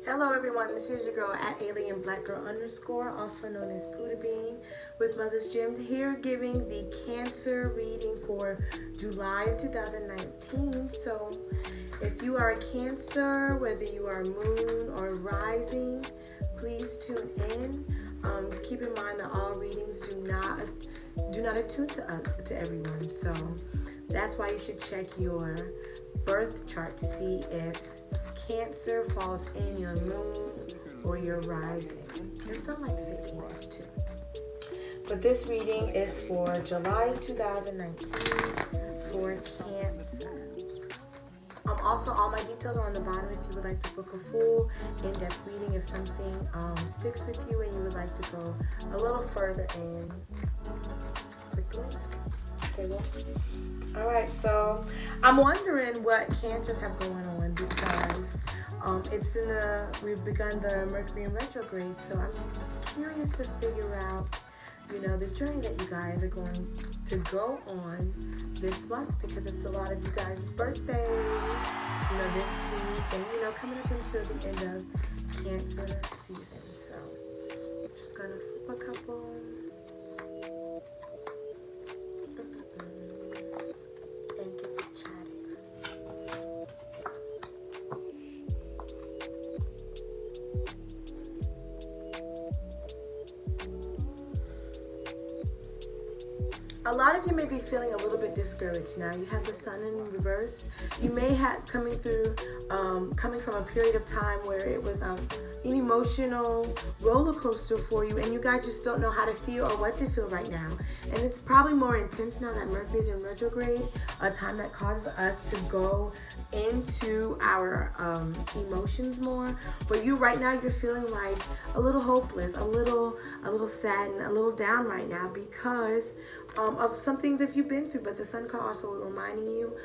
Hello everyone, this is your girl at Alien Black Girl _, also known as Buddha Bean, with Mother's Gym here giving the Cancer reading for July of 2019. So if you are a Cancer, whether you are moon or rising, please tune in. Keep in mind that all readings do not attune to everyone. So that's why you should check your birth chart to see if Cancer falls in your moon or your rising. And some like to say Venus too. But this reading is for July 2019 for Cancer. Also, all my details are on the bottom if you would like to book a full in-depth reading if something sticks with you and you would like to go a little further in. Click the link. Say what? Alright, so I'm wondering what Cancers have going on because we've begun the Mercury in retrograde, so I'm just curious to figure out, the journey that you guys are going to go on this month, because it's a lot of you guys' birthdays, this week, and, coming up into the end of Cancer season. So I'm just going to flip a couple. And get chatting. A lot of you may be feeling a little bit discouraged now. You have the Sun in reverse. You may have coming from a period of time where it was an emotional roller coaster for you, and you guys just don't know how to feel or what to feel right now. And it's probably more intense now that Mercury is in retrograde, a time that causes us to go into our emotions more. But right now you're feeling like a little hopeless, a little sad, and a little down right now because of some things that you've been through. But the Sun card also reminding you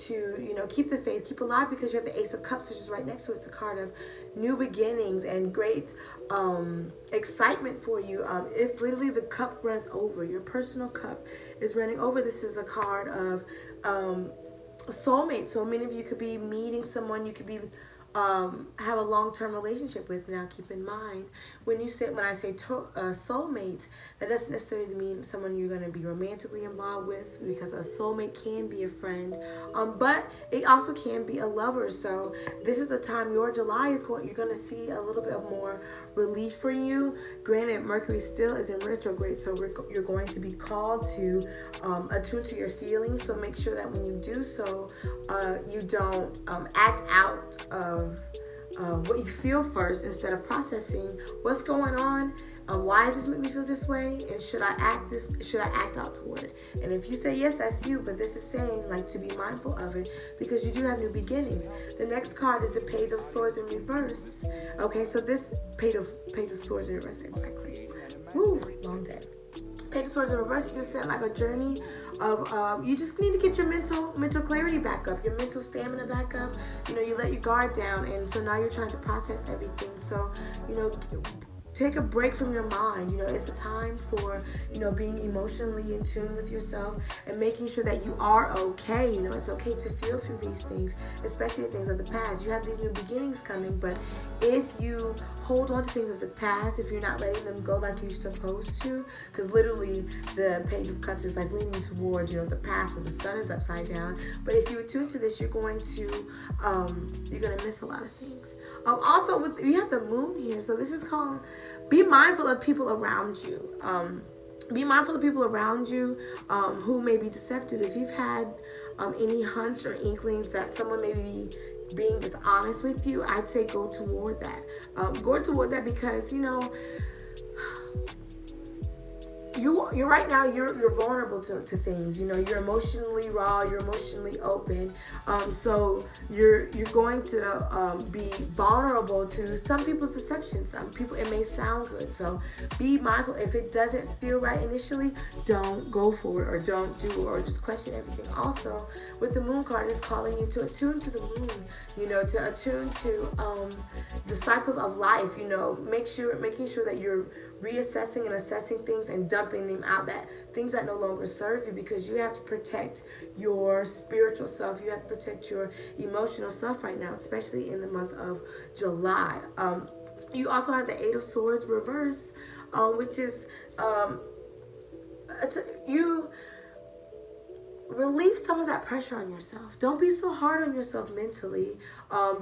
to keep the faith, keep alive, because you have the Ace of Cups, which is right next to it. It's a card of new beginnings and great excitement for you. It's literally the cup runs over. Your personal cup is running over. This is a card of soulmate. So many of you could be meeting someone you could be have a long-term relationship with. Now keep in mind, when I say soulmates, that doesn't necessarily mean someone you're going to be romantically involved with, because a soulmate can be a friend, but it also can be a lover. So this is the time your July you're going to see a little bit more relief for you. Granted, Mercury still is in retrograde, so you're going to be called to attune to your feelings. So make sure that when you do so, you don't act out of what you feel first, instead of processing what's going on. Why does this make me feel this way? And should I act out toward it? And if you say yes, that's you. But this is saying to be mindful of it, because you do have new beginnings. The next card is the Page of Swords in reverse. Okay, so this Page of Swords in reverse, exactly. Woo, long day. Page of Swords in reverse is just saying like a journey of you just need to get your mental clarity back up, your mental stamina back up. You let your guard down, and so now you're trying to process everything. So take a break from your mind. It's a time for, being emotionally in tune with yourself and making sure that you are okay. It's okay to feel through these things, especially the things of the past. You have these new beginnings coming, but if you hold on to things of the past, if you're not letting them go like you're supposed to, because literally the Page of Cups is like leaning towards, the past where the sun is upside down. But if you attune to this, you're going to miss a lot of things. Also, you have the moon here, so this is called, be mindful of people around you. Be mindful of people around you who may be deceptive. If you've had any hunch or inklings that someone may be being dishonest with you, I'd say go toward that. Go toward that because, you're right now you're vulnerable to things. You're emotionally raw, you're emotionally open, so you're going to be vulnerable to some people's deception. Some people, it may sound good, so be mindful. If it doesn't feel right initially, don't go for it, or don't do, or just question everything. Also, with the moon card, it's calling you to attune to the moon, to attune to the cycles of life. Making sure that you're reassessing and assessing things and dumping them out, that things that no longer serve you, because you have to protect your spiritual self. You have to protect your emotional self right now, especially in the month of July. You also have the Eight of Swords reverse, which is you relieve some of that pressure on yourself. Don't be so hard on yourself mentally,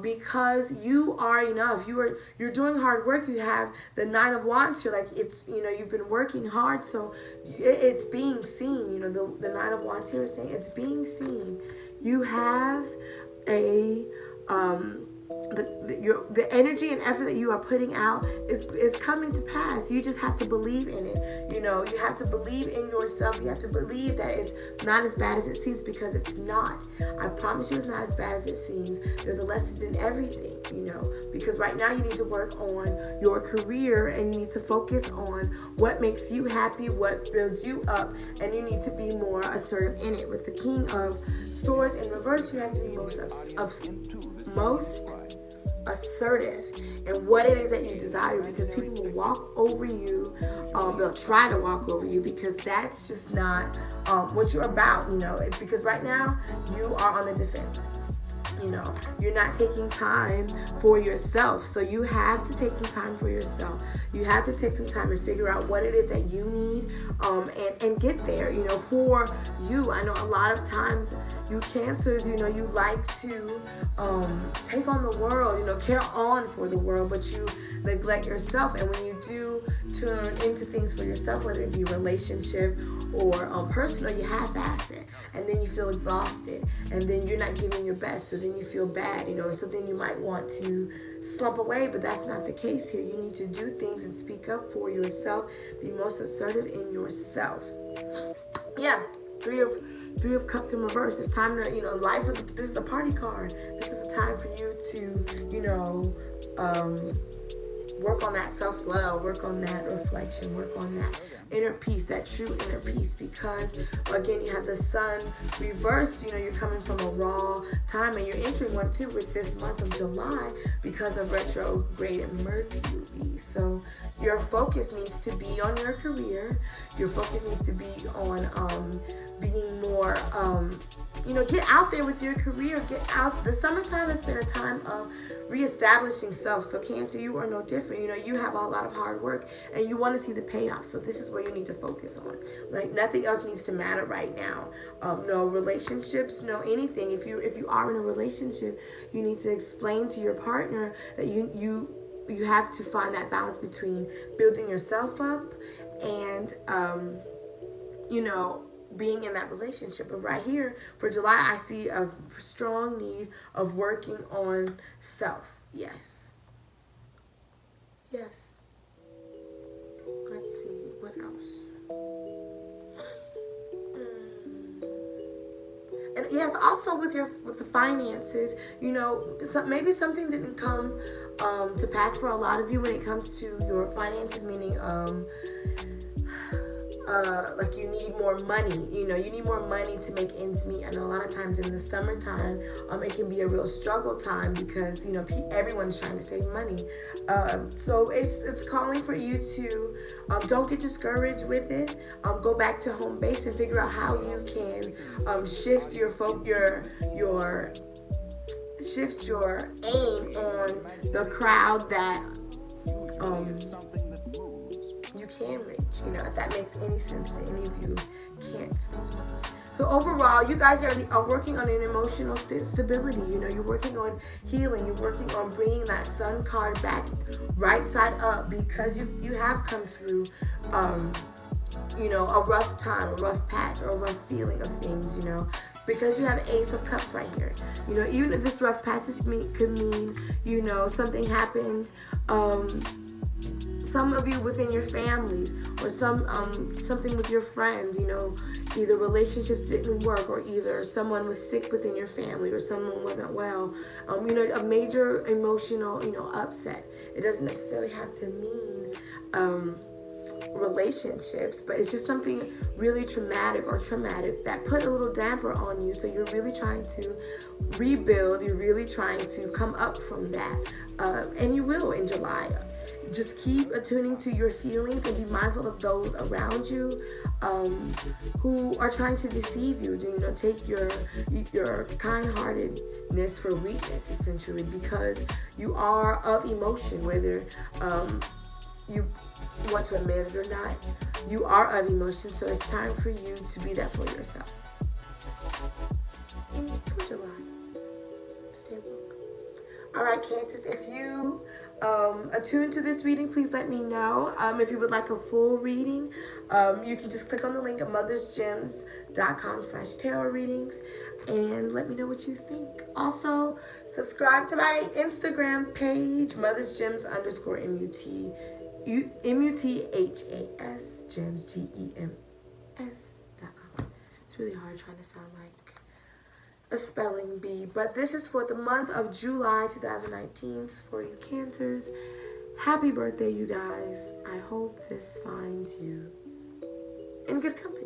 because you are enough. You're doing hard work. You have the Nine of Wands. You're like, it's, you've been working hard, so it's being seen. The Nine of Wands here is saying it's being seen. You have a the energy and effort that you are putting out is coming to pass. You just have to believe in it. You have to believe in yourself. You have to believe that it's not as bad as it seems, because it's not. I promise you, it's not as bad as it seems. There's a lesson in everything, because right now you need to work on your career, and you need to focus on what makes you happy, what builds you up, and you need to be more assertive in it. With the King of Swords in reverse, you have to be most assertive in what it is that you desire, because people will walk over you. They'll try to walk over you, because that's just not what you're about. It's because right now you are on the defense. You're not taking time for yourself. So you have to take some time for yourself. You have to take some time and figure out what it is that you need, and get there, for you. I know a lot of times you Cancers, you like to take on the world, care on for the world, but you neglect yourself. And when you do turn into things for yourself, whether it be relationship or personal, you half-ass it, and then you feel exhausted, and then you're not giving your best, so then you feel bad, so then you might want to slump away, but that's not the case here. You need to do things and speak up for yourself. Be most assertive in yourself. Yeah, Three of Cups in reverse. It's time to, this is a party card. This is a time for you to, work on that self-love, work on that reflection, work on that inner peace, that true inner peace, because again, you have the Sun reversed. You're coming from a raw time, and you're entering one too with this month of July because of retrograde Mercury. So your focus needs to be on your career. Your focus needs to be on being more get out there with your career. Get out. The summertime has been a time of reestablishing self. So Cancer, you are no different. You have a lot of hard work, and you want to see the payoff. So this is where you need to focus on. Like, nothing else needs to matter right now. No relationships, no anything. If you are in a relationship, you need to explain to your partner that you have to find that balance between building yourself up and being in that relationship. But right here for July, I see a strong need of working on self. Yes. Let's see what else. And yes, also with the finances, maybe something didn't come to pass for a lot of you when it comes to your finances, meaning like you need more money. You need more money to make ends meet. I know a lot of times in the summertime, it can be a real struggle time, because everyone's trying to save money. So it's calling for you to don't get discouraged with it. Go back to home base and figure out how you can shift your shift your aim on the crowd that you can reach, if that makes any sense to any of you Cancers. So overall, you guys are working on an emotional stability. You're working on healing. You're working on bringing that Sun card back right side up, because you have come through a rough time, a rough patch, or a rough feeling of things, because you have Ace of Cups right here. Even if this rough patch could mean, something happened, some of you within your family, or something with your friends, either relationships didn't work, or either someone was sick within your family, or someone wasn't well, a major emotional, upset. It doesn't necessarily have to mean relationships, but it's just something really traumatic that put a little damper on you. So you're really trying to rebuild, you're really trying to come up from that, and you will in July. Just keep attuning to your feelings and be mindful of those around you who are trying to deceive you. Take your kind-heartedness for weakness, essentially, because you are of emotion, whether you want to admit it or not. You are of emotion, so it's time for you to be that for yourself. And for July, stay woke. All right, Cancers, if you attuned to this reading, please let me know. If you would like a full reading, you can just click on the link at mothersgems.com/tarot readings and let me know what you think. Also, subscribe to my Instagram page, mothersgems_MUT. MUTHAS gems GEMS.com. It's really hard trying to sound like a spelling bee, but this is for the month of July 2019 for you Cancers. Happy birthday, you guys. I hope this finds you in good company.